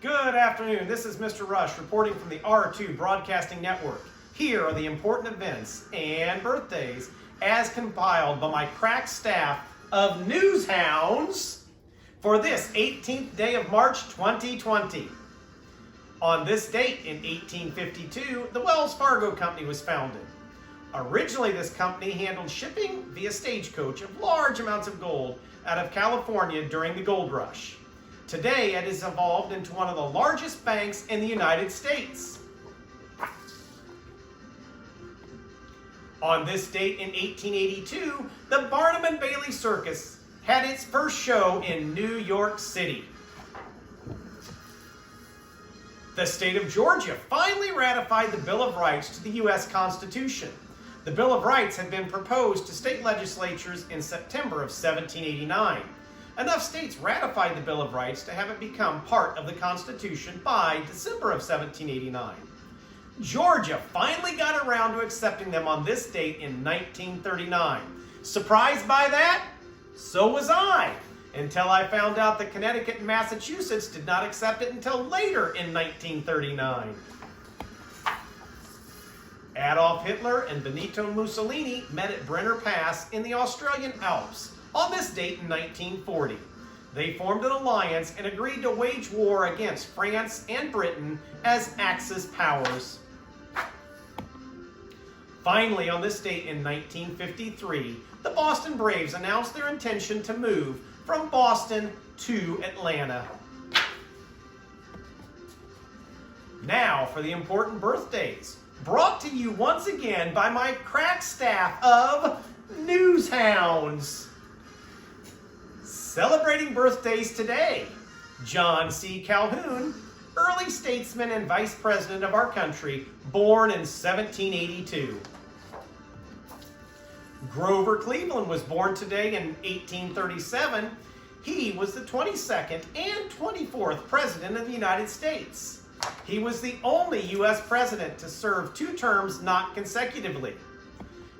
Good afternoon. This is Mr. Rush reporting from the R2 Broadcasting Network. Here are the important events and birthdays as compiled by my crack staff of news hounds for this 18th day of March 2020. On this date in 1852, the Wells Fargo Company was founded. Originally, this company handled shipping via stagecoach of large amounts of gold out of California during the gold rush. Today, it has evolved into one of the largest banks in the United States. On this date in 1882, the Barnum and Bailey Circus had its first show in New York City. The state of Georgia finally ratified the Bill of Rights to the U.S. Constitution. The Bill of Rights had been proposed to state legislatures in September of 1789. Enough states ratified the Bill of Rights to have it become part of the Constitution by December of 1789. Georgia finally got around to accepting them on this date in 1939. Surprised by that? So was I, until I found out that Connecticut and Massachusetts did not accept it until later in 1939. Adolf Hitler and Benito Mussolini met at Brenner Pass in the Australian Alps on this date in 1940. They formed an alliance and agreed to wage war against France and Britain as Axis powers. Finally, on this date in 1953, the Boston Braves announced their intention to move from Boston to Atlanta. Now for the important birthdays, brought to you once again by my crack staff of news hounds. Celebrating birthdays today, John C. Calhoun, early statesman and vice president of our country, born in 1782. Grover Cleveland was born today in 1837. He was the 22nd and 24th president of the United States. He was the only U.S. president to serve 2 terms not consecutively.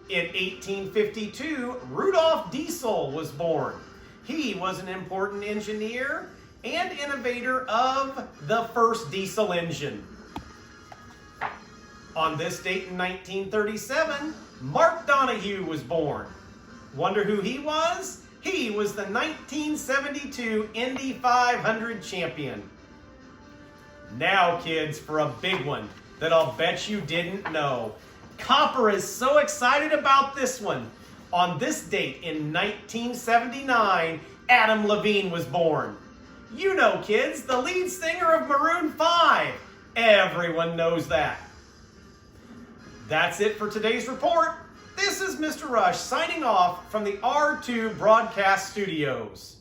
In 1852, Rudolf Diesel was born. He was an important engineer and innovator of the first diesel engine. On this date in 1937, Mark Donohue was born. Wonder who he was? He was the 1972 Indy 500 champion. Now, kids, for a big one that I'll bet you didn't know. Copper is so excited about this one. On this date in 1979, Adam Levine was born. You know, kids, the lead singer of Maroon 5. Everyone knows that. That's it for today's report. This is Mr. Rush signing off from the R2 Broadcast Studios.